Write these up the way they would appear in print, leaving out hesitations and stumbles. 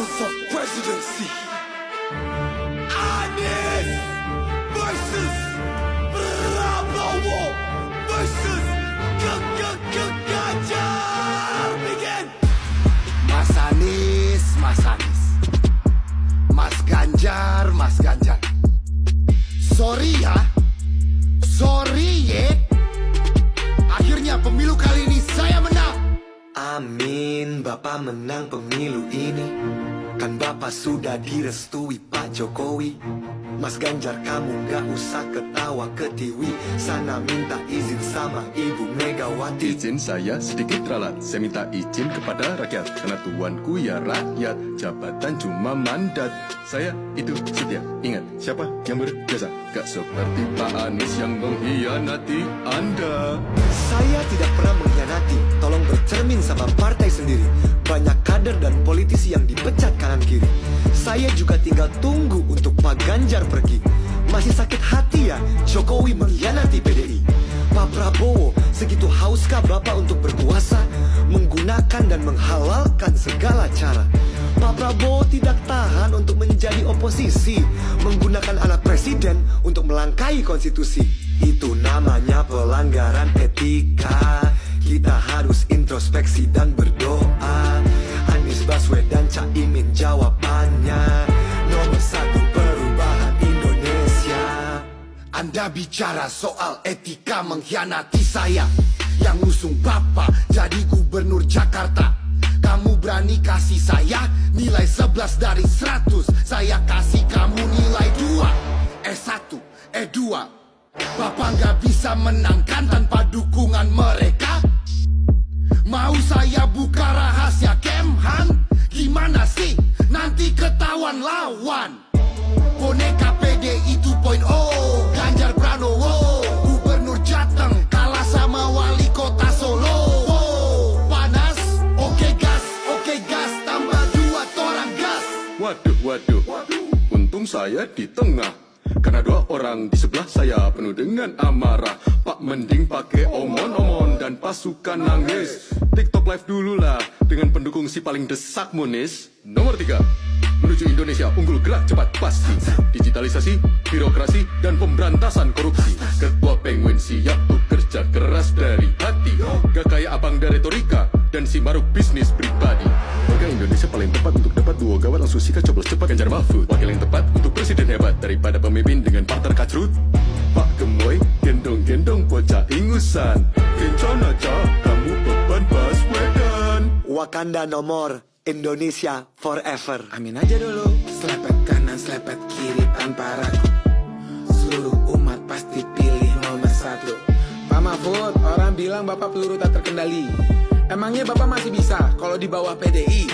Battles of Presidency. Anies versus Prabowo versus Ganjar. Begin. Mas Anies, Mas Anies. Mas Ganjar, Mas Ganjar. Sorry ya. Sorry ye. Akhirnya pemilu kali ini saya menang. Amin, Bapak menang pemilu ini. Kan Bapak sudah direstui Pak Jokowi. Mas Ganjar, kamu gak usah ketawa ketiwi. Sana minta izin sama Ibu Megawati. Izin saya sedikit ralat. Saya minta izin kepada rakyat. Karena tuanku ya rakyat. Jabatan cuma mandat. Saya itu setia. Ingat, siapa yang berjasa? Gak seperti Pak Anies yang mengkhianati Anda. Saya tidak pernah mengkhianati. Tolong bercermin sama partai sendiri. Banyak kader dan politisi yang dipecat kanan kiri. Saya juga tinggal tunggu untuk Pak Ganjar pergi. Masih sakit hati ya Jokowi mengkhianati PDI. Pak Prabowo, segitu hauskah Bapak untuk berkuasa, menggunakan dan menghalalkan segala cara? Pak Prabowo tidak tahan untuk menjadi oposisi, menggunakan anak presiden untuk melangkahi konstitusi. Itu namanya pelanggaran etika. Kita harus introspeksi dan berdoa. Anies Baswedan, Caimin jawabannya. Nomor 1 perubahan Indonesia. Anda bicara soal etika mengkhianati saya. Yang ngusung Bapak jadi gubernur Jakarta. Kamu berani kasih saya nilai 11 dari 100. Saya kasih kamu nilai 2. S1, E2. Bapak gak bisa menangkan tanpa dukungan mereka. Mau saya buka rahasia Kemhan? Gimana sih? Nanti ketahuan lawan. Boneka PDI 2.0, Ganjar Pranowo, Gubernur Jateng kalah sama Wali Kota Solo. Panas? Oke gas, tambah 2 torang gas. Waduh. Untung saya di tengah. Karena 2 orang di sebelah saya penuh dengan amarah. Pak mending pakai omon-omon dan pasukan nangis. TikTok live dulu lah dengan pendukung si paling desak Munis. Nomor 3, menuju Indonesia unggul gerak cepat pasti. Digitalisasi, birokrasi, dan pemberantasan korupsi. Ketua Penguin siap tuh kerja keras dari hati. Gak kayak abang dari retorika dan si maruk bisnis pribadi. Warga Indonesia paling tepat untuk dapat 2 gawat langsung sikat coblos cepat Ganjar Mahfud. Wakil yang tepat untuk presiden hebat daripada pemimpin dengan partner kacrut. Pak Gemoy gendong-gendong bocah ingusan. Kencana aja kamu beban Baswedan. Wakanda nomor, Indonesia forever. Amin aja dulu. Selepet kanan, selepet kiri tanpa ragu. Seluruh umat pasti pilih nomor 1. Pak Mahfud, orang bilang Bapak peluru tak terkendali. Emangnya Bapak masih bisa kalau di bawah PDI?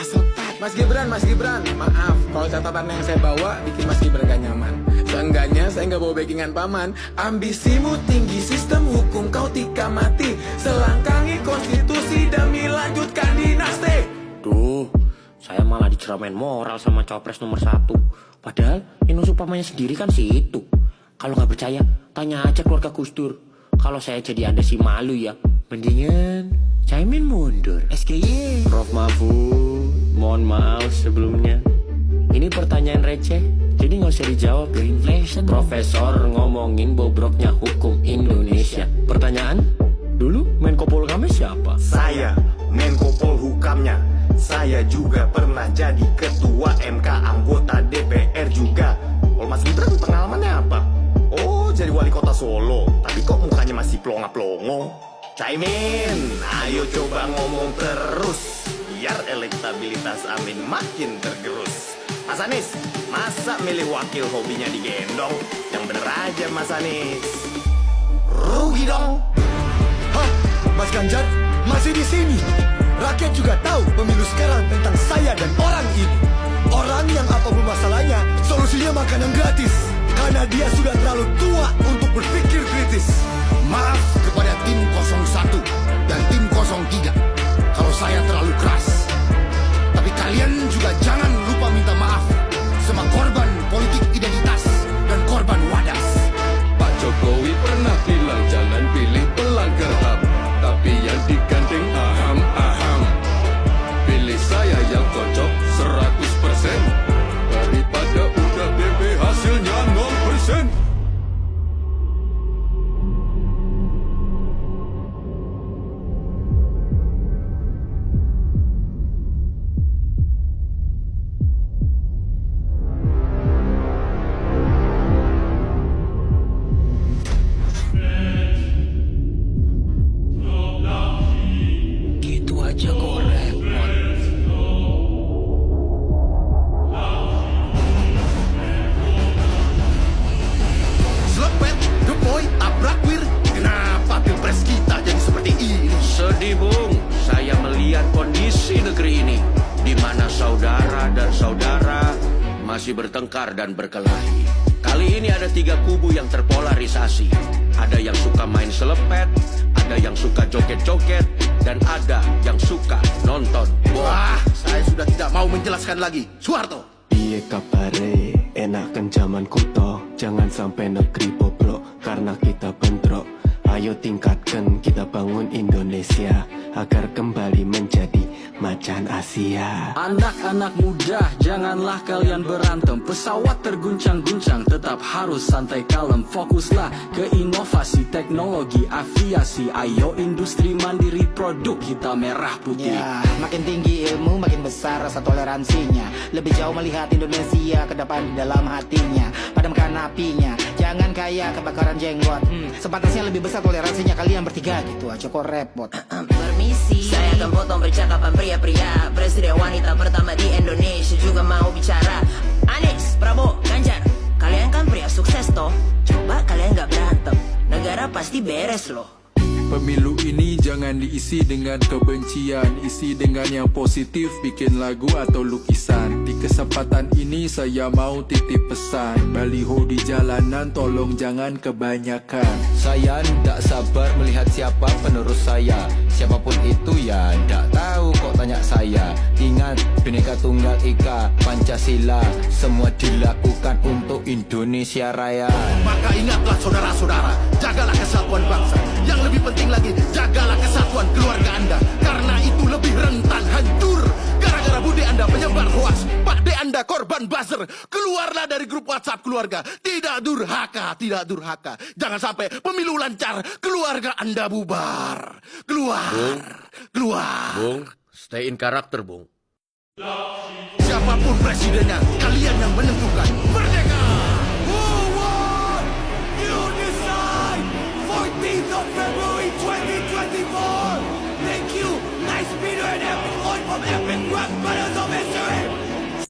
Mas Gibran, maaf kalau catatan yang saya bawa bikin Mas Gibran gak nyaman. Seenggaknya saya gak bawa backingan paman. Ambisimu tinggi, sistem hukum kau tika mati. Selangkangi konstitusi demi lanjutkan dinasti. Duh, saya malah diceramain moral sama cawapres nomor 1. Padahal yang nusuk pamannya sendiri kan si itu. Kalau gak percaya, tanya aja keluarga Gus Dur. Kalau saya jadi Anda sih malu ya. Mendingan Caimin mundur. SKY. Prof Mahfud, mohon maaf sebelumnya. Ini pertanyaan receh, jadi nggak usah dijawab. Inflation. Profesor ngomongin bobroknya hukum Indonesia. Pertanyaan, dulu Menko Polhukamnya siapa? Saya Menko Polhukamnya. Saya juga pernah jadi ketua MK, anggota DPR juga. Kalau Mas Gibran pengalamannya apa? Oh, jadi wali kota Solo. Tapi kok mukanya masih plonga-plongo? Caimin, ayo coba ngomong terus biar elektabilitas Amin makin tergerus. Mas Anies, masa milih wakil hobinya digendong? Yang bener aja Mas Anies. Rugi dong. Hah? Mas Ganjar masih di sini. Rakyat juga tahu pemilu sekarang tentang saya dan orang ini. Orang yang apapun masalahnya, solusinya makanan gratis. Karena dia sudah terlalu tua untuk berpikir kritis. Maaf kepada tim 01 dan tim 03 kalau saya terlalu keras. Tapi kalian juga jangan lupa minta maaf sama korban politik identitas dan korban wadas. Pak Jokowi pernah bilang jangan pilih pelanggar HAM, tapi yang digandeng aham. Pilih saya yang cocok saudara dan saudara masih bertengkar dan berkelahi. Kali ini ada 3 kubu yang terpolarisasi. Ada yang suka main selepet, ada yang suka joget-joget, dan ada yang suka nonton bola. Saya sudah tidak mau menjelaskan lagi. Soeharto. Iye kapare, enakan zaman kuto. Jangan sampai negeri bobrok, karena kita bentrok. Ayo tingkatkan, kita bangun Indonesia agar kembali menjadi macan Asia. Anak-anak muda, janganlah kalian berantem. Pesawat terguncang-guncang, tetap harus santai kalem. Fokuslah ke inovasi teknologi aviasi. Ayo industri mandiri, produk kita merah putih. Ya, makin tinggi ilmu, makin besar rasa toleransinya. Lebih jauh melihat Indonesia ke depan di dalam hatinya. Padamkan apinya, jangan kayak kebakaran jenggot. Sepantasnya lebih besar toleransinya kalian bertiga gitu aja kok repot. Permisi, saya akan potong percakapan pria-pria. Presiden wanita pertama di Indonesia juga mau bicara. Anies, Prabowo, Ganjar, kalian kan pria sukses toh. Coba kalian gak berantem, negara pasti beres loh. Pemilu ini jangan diisi dengan kebencian, isi dengan yang positif, bikin lagu atau lukisan. Di kesempatan ini saya mau titip pesan, baliho di jalanan tolong jangan kebanyakan. Saya tidak sabar melihat siapa penerus saya. Siapapun itu ya tidak tahu kok tanya saya. Ingat Bhinneka Tunggal Ika Pancasila, semua dilakukan untuk Indonesia Raya. Maka ingatlah saudara-saudara, jagalah kesatuan bangsa. Yang lebih penting lagi, jagalah kesatuan keluarga Anda. Karena itu lebih rentan hancur gara-gara bude Anda penyebar hoaks, Pak De Anda korban buzzer. Keluarlah dari grup WhatsApp keluarga. Tidak durhaka, tidak durhaka. Jangan sampai pemilu lancar, keluarga Anda bubar. Keluar, Bung, keluar. Bung, stay in karakter, Bung. Siapapun presidennya, kalian yang menentukan. Merdeka! Who won? You decide! 14th of February 2024! Thank you! Nice video and epic on from Epic Rap